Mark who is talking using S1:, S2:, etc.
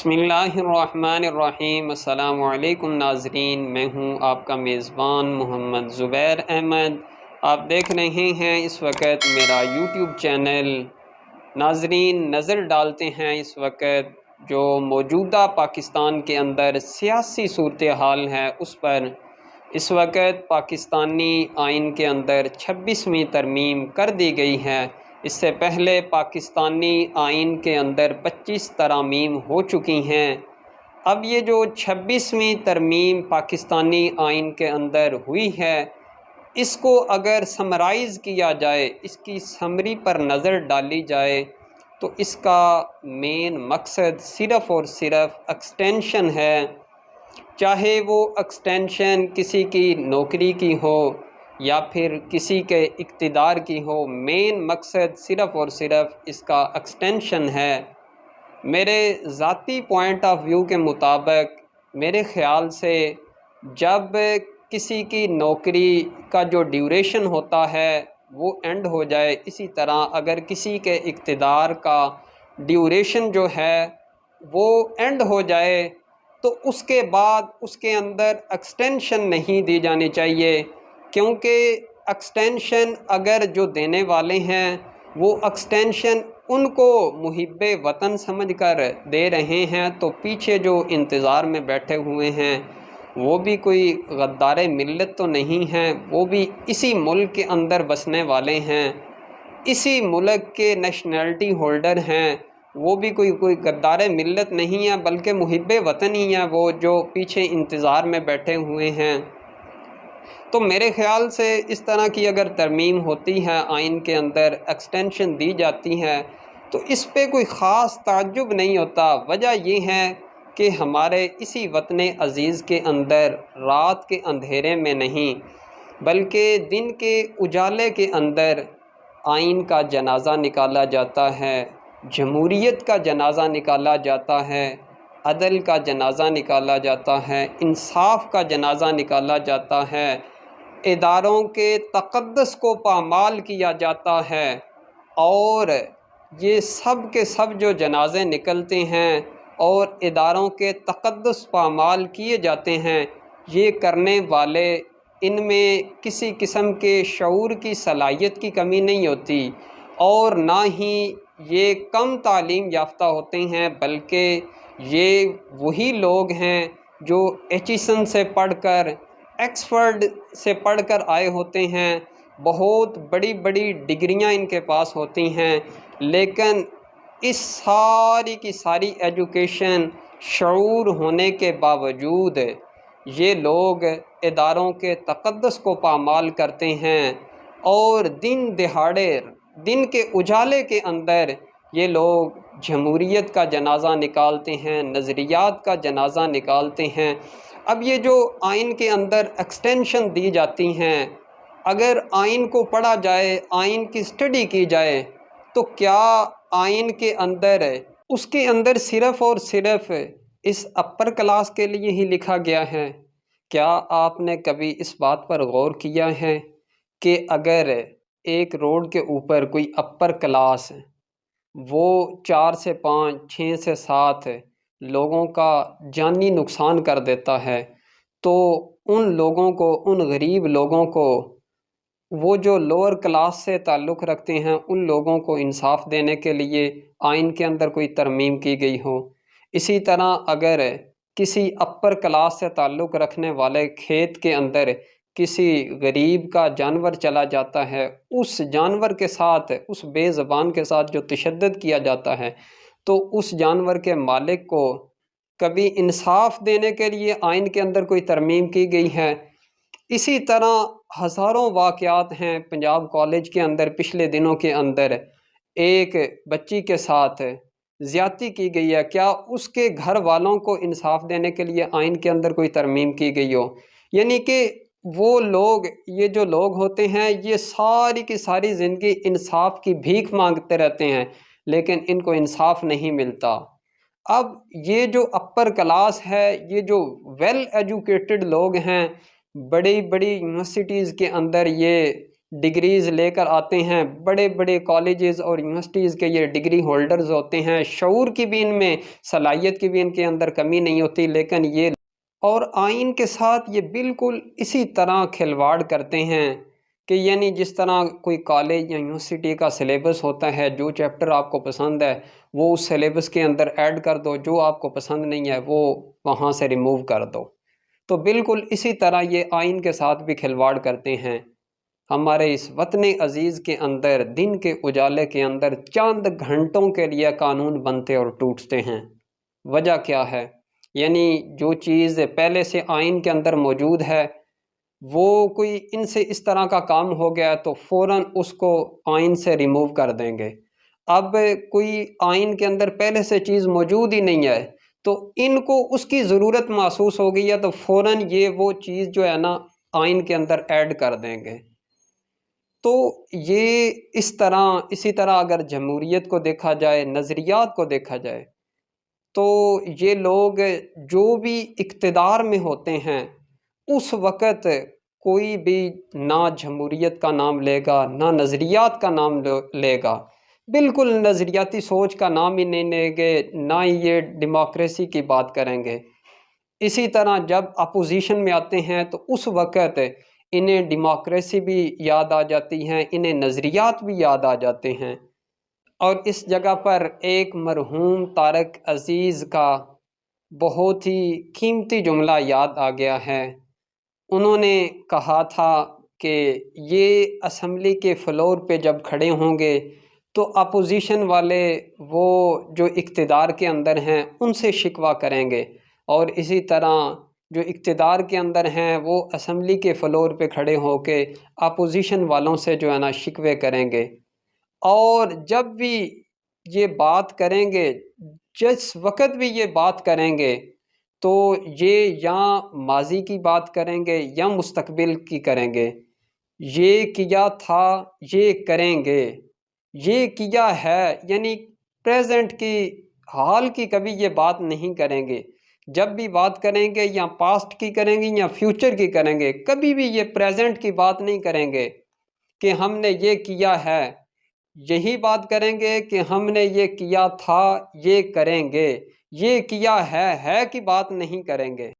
S1: بسم اللہ الرحمن الرحیم۔ السلام علیکم ناظرین، میں ہوں آپ کا میزبان محمد زبیر احمد۔ آپ دیکھ رہے ہیں اس وقت میرا یوٹیوب چینل۔ ناظرین، نظر ڈالتے ہیں اس وقت جو موجودہ پاکستان کے اندر سیاسی صورتحال ہے اس پر۔ اس وقت پاکستانی آئین کے اندر 26ویں ترمیم کر دی گئی ہے۔ اس سے پہلے پاکستانی آئین کے اندر 25 ترامیم ہو چکی ہیں۔ اب یہ جو 26ویں ترمیم پاکستانی آئین کے اندر ہوئی ہے، اس کو اگر سمرائز کیا جائے، اس کی سمری پر نظر ڈالی جائے، تو اس کا مین مقصد صرف اور صرف ایکسٹینشن ہے۔ چاہے وہ ایکسٹینشن کسی کی نوکری کی ہو یا پھر کسی کے اقتدار کی ہو، مین مقصد صرف اور صرف اس کا ایکسٹینشن ہے۔ میرے ذاتی پوائنٹ آف ویو کے مطابق میرے خیال سے جب کسی کی نوکری کا جو ڈیوریشن ہوتا ہے وہ اینڈ ہو جائے، اسی طرح اگر کسی کے اقتدار کا ڈیوریشن جو ہے وہ اینڈ ہو جائے تو اس کے بعد اس کے اندر ایکسٹینشن نہیں دی جانی چاہیے، کیونکہ ایکسٹینشن اگر جو دینے والے ہیں وہ ایکسٹینشن ان کو محب وطن سمجھ کر دے رہے ہیں، تو پیچھے جو انتظار میں بیٹھے ہوئے ہیں وہ بھی کوئی غدار ملت تو نہیں ہیں، وہ بھی اسی ملک کے اندر بسنے والے ہیں، اسی ملک کے نیشنلٹی ہولڈر ہیں، وہ بھی کوئی غدار ملت نہیں ہے بلکہ محب وطن ہی ہیں وہ جو پیچھے انتظار میں بیٹھے ہوئے ہیں۔ تو میرے خیال سے اس طرح کی اگر ترمیم ہوتی ہے، آئین کے اندر ایکسٹینشن دی جاتی ہے، تو اس پہ کوئی خاص تعجب نہیں ہوتا۔ وجہ یہ ہے کہ ہمارے اسی وطن عزیز کے اندر رات کے اندھیرے میں نہیں بلکہ دن کے اجالے کے اندر آئین کا جنازہ نکالا جاتا ہے، جمہوریت کا جنازہ نکالا جاتا ہے، عدل کا جنازہ نکالا جاتا ہے، انصاف کا جنازہ نکالا جاتا ہے، اداروں کے تقدس کو پامال کیا جاتا ہے، اور یہ سب کے سب جو جنازے نکلتے ہیں اور اداروں کے تقدس پامال کیے جاتے ہیں، یہ کرنے والے ان میں کسی قسم کے شعور کی صلاحیت کی کمی نہیں ہوتی، اور نہ ہی یہ کم تعلیم یافتہ ہوتے ہیں، بلکہ یہ وہی لوگ ہیں جو ایچیسن سے پڑھ کر، ایکسفورڈ سے پڑھ کر آئے ہوتے ہیں، بہت بڑی بڑی ڈگریاں ان کے پاس ہوتی ہیں، لیکن اس ساری کی ساری ایجوکیشن شعور ہونے کے باوجود یہ لوگ اداروں کے تقدس کو پامال کرتے ہیں، اور دن دہاڑے دن کے اجالے کے اندر یہ لوگ جمہوریت کا جنازہ نکالتے ہیں، نظریات کا جنازہ نکالتے ہیں۔ اب یہ جو آئین کے اندر ایکسٹینشن دی جاتی ہیں، اگر آئین کو پڑھا جائے، آئین کی اسٹڈی کی جائے، تو کیا آئین کے اندر اس کے اندر صرف اور صرف اس اپر کلاس کے لیے ہی لکھا گیا ہے؟ کیا آپ نے کبھی اس بات پر غور کیا ہے کہ اگر ایک روڈ کے اوپر کوئی اپر کلاس وہ 4 سے 5، 6 سے 7 لوگوں کا جانی نقصان کر دیتا ہے، تو ان لوگوں کو، ان غریب لوگوں کو، وہ جو لوور کلاس سے تعلق رکھتے ہیں، ان لوگوں کو انصاف دینے کے لیے آئین کے اندر کوئی ترمیم کی گئی ہو۔ اسی طرح اگر کسی اپر کلاس سے تعلق رکھنے والے کھیت کے اندر کسی غریب کا جانور چلا جاتا ہے، اس جانور کے ساتھ، اس بے زبان کے ساتھ جو تشدد کیا جاتا ہے، تو اس جانور کے مالک کو کبھی انصاف دینے کے لیے آئین کے اندر کوئی ترمیم کی گئی ہے؟ اسی طرح ہزاروں واقعات ہیں۔ پنجاب کالج کے اندر پچھلے دنوں کے اندر ایک بچی کے ساتھ زیادتی کی گئی ہے، کیا اس کے گھر والوں کو انصاف دینے کے لیے آئین کے اندر کوئی ترمیم کی گئی ہو؟ یعنی کہ وہ لوگ، یہ جو لوگ ہوتے ہیں، یہ ساری کی ساری زندگی انصاف کی بھیک مانگتے رہتے ہیں، لیکن ان کو انصاف نہیں ملتا۔ اب یہ جو اپر کلاس ہے، یہ جو ویل ایجوکیٹڈ لوگ ہیں، بڑی بڑی یونیورسٹیز کے اندر یہ ڈگریز لے کر آتے ہیں، بڑے بڑے کالجز اور یونیورسٹیز کے یہ ڈگری ہولڈرز ہوتے ہیں، شعور کی بھی ان میں، صلاحیت کی بھی ان کے اندر کمی نہیں ہوتی، لیکن یہ اور آئین کے ساتھ یہ بالکل اسی طرح کھلواڑ کرتے ہیں کہ یعنی جس طرح کوئی کالج یا یونیورسٹی کا سلیبس ہوتا ہے، جو چیپٹر آپ کو پسند ہے وہ اس سلیبس کے اندر ایڈ کر دو، جو آپ کو پسند نہیں ہے وہ وہاں سے ریموو کر دو۔ تو بالکل اسی طرح یہ آئین کے ساتھ بھی کھلواڑ کرتے ہیں۔ ہمارے اس وطن عزیز کے اندر دن کے اجالے کے اندر چند گھنٹوں کے لیے قانون بنتے اور ٹوٹتے ہیں۔ وجہ کیا ہے؟ یعنی جو چیز پہلے سے آئین کے اندر موجود ہے، وہ کوئی ان سے اس طرح کا کام ہو گیا تو فوراً اس کو آئین سے ریموو کر دیں گے۔ اب کوئی آئین کے اندر پہلے سے چیز موجود ہی نہیں ہے تو ان کو اس کی ضرورت محسوس ہو گئی ہے تو فوراً یہ وہ چیز جو ہے نا آئین کے اندر ایڈ کر دیں گے۔ تو یہ اسی طرح اگر جمہوریت کو دیکھا جائے، نظریات کو دیکھا جائے، تو یہ لوگ جو بھی اقتدار میں ہوتے ہیں اس وقت کوئی بھی نہ جمہوریت کا نام لے گا، نہ نظریات کا نام لے گا، بالکل نظریاتی سوچ کا نام ہی نہیں لیں گے، نہ ہی یہ ڈیموکریسی کی بات کریں گے۔ اسی طرح جب اپوزیشن میں آتے ہیں تو اس وقت انہیں ڈیموکریسی بھی یاد آ جاتی ہیں، انہیں نظریات بھی یاد آ جاتے ہیں۔ اور اس جگہ پر ایک مرحوم طارق عزیز کا بہت ہی قیمتی جملہ یاد آ گیا ہے۔ انہوں نے کہا تھا کہ یہ اسمبلی کے فلور پہ جب کھڑے ہوں گے تو اپوزیشن والے وہ جو اقتدار کے اندر ہیں ان سے شکوہ کریں گے، اور اسی طرح جو اقتدار کے اندر ہیں وہ اسمبلی کے فلور پہ کھڑے ہو کے اپوزیشن والوں سے جو ہے نا شکوے کریں گے۔ اور جب بھی یہ بات کریں گے، جس وقت بھی یہ بات کریں گے تو یہ یا ماضی کی بات کریں گے یا مستقبل کی کریں گے۔ یہ کیا تھا، یہ کریں گے، یہ کیا ہے، یعنی پریزنٹ کی، حال کی کبھی یہ بات نہیں کریں گے۔ جب بھی بات کریں گے یا پاسٹ کی کریں گے یا فیوچر کی کریں گے، کبھی بھی یہ پریزنٹ کی بات نہیں کریں گے کہ ہم نے یہ کیا ہے۔ یہی بات کریں گے کہ ہم نے یہ کیا تھا، یہ کریں گے، یہ کیا ہے کی بات نہیں کریں گے۔